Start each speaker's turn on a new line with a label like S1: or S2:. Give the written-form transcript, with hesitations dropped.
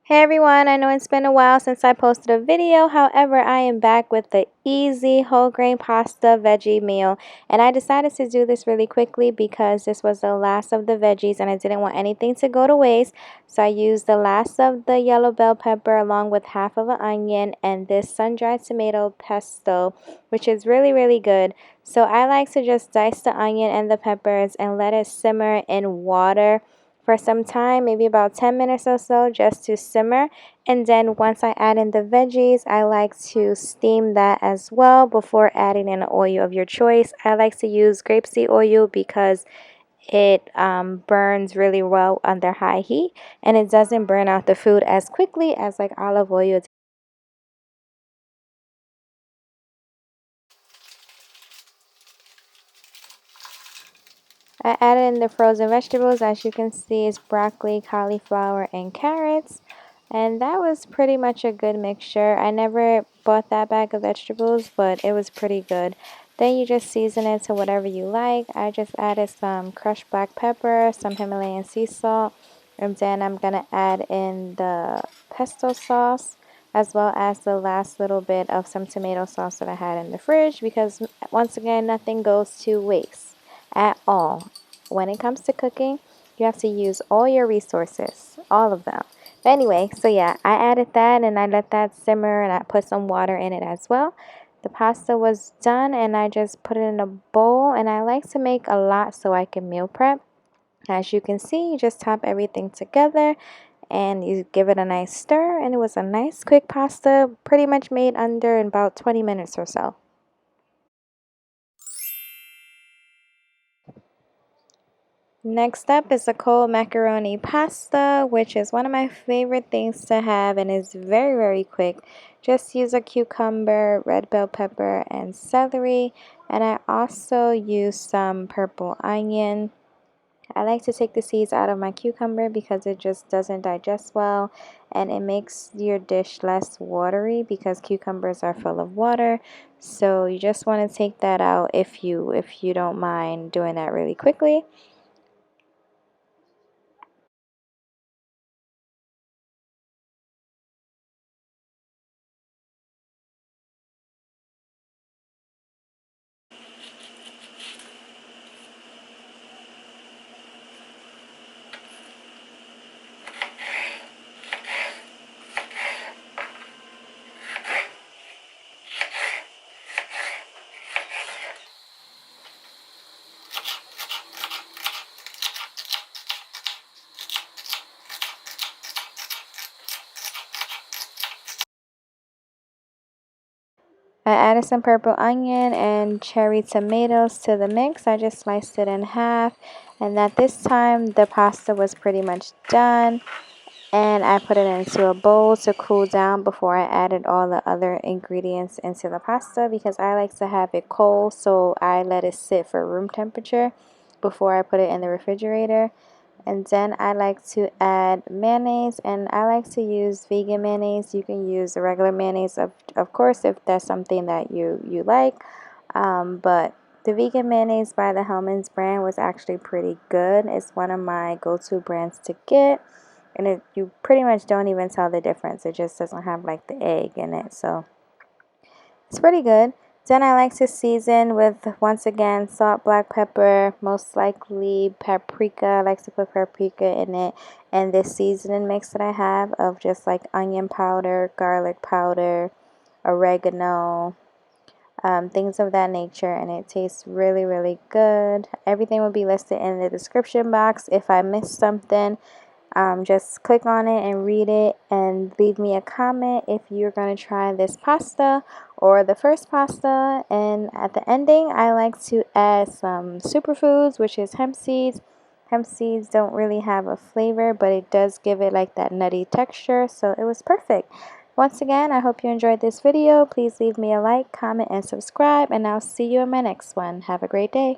S1: Hey everyone, I know it's been a while since I posted a video. However, I am back with the easy whole grain pasta veggie meal. And I decided to do this really quickly because this was the last of the veggies and I didn't want anything to go to waste. So I used the last of the yellow bell pepper along with half of an onion and this sun-dried tomato pesto, which is really good. So I like to just dice the onion and the peppers and let it simmer in water for some time, maybe about 10 minutes or so, just to simmer. And then once I add in the veggies, I like to steam that as well before adding in oil of your choice. I like to use grapeseed oil because it burns really well under high heat and it doesn't burn out the food as quickly as like olive oil. I added in the frozen vegetables. As you can see, it's broccoli, cauliflower, and carrots. And that was pretty much a good mixture. I never bought that bag of vegetables, but it was pretty good. Then you just season it to whatever you like. I just added some crushed black pepper, some Himalayan sea salt, and then I'm going to add in the pesto sauce as well as the last little bit of some tomato sauce that I had in the fridge because once again, nothing goes to waste at all. When it comes to cooking, you have to use all your resources, all of them. But anyway, so yeah, I added that and I let that simmer and I put some water in it as well. The pasta was done and I just put it in a bowl and I like to make a lot so I can meal prep. As you can see, you just top everything together and you give it a nice stir and it was a nice quick pasta, pretty much made under in about 20 minutes or so. Next up is a cold macaroni pasta, which is one of my favorite things to have and is very quick. Just use a cucumber, red bell pepper, and celery. And I also use some purple onion. I like to take the seeds out of my cucumber because it just doesn't digest well and it makes your dish less watery because cucumbers are full of water. So you just want to take that out if you don't mind doing that really quickly. I added some purple onion and cherry tomatoes to the mix. I just sliced it in half. And at this time, the pasta was pretty much done. And I put it into a bowl to cool down before I added all the other ingredients into the pasta because I like to have it cold. So I let it sit for room temperature before I put it in the refrigerator. And then I like to add mayonnaise, and I like to use vegan mayonnaise. You can use the regular mayonnaise, of course, if that's something that you like. But the vegan mayonnaise by the Hellmann's brand was actually pretty good. It's one of my go-to brands to get. And you pretty much don't even tell the difference. It just doesn't have like the egg in it. So it's pretty good. Then I like to season with, once again, salt, black pepper, most likely paprika. I like to put paprika in it. And this seasoning mix that I have of just like onion powder, garlic powder, oregano, things of that nature. And it tastes really good. Everything will be listed in the description box. If I missed something, just click on it and read it and leave me a comment if you're going to try this pasta or the first pasta. And at the ending, I like to add some superfoods, which is hemp seeds. Hemp seeds don't really have a flavor, but it does give it like that nutty texture, so it was perfect. Once again, I hope you enjoyed this video. Please leave me a like, comment, and subscribe, and I'll see you in my next one. Have a great day.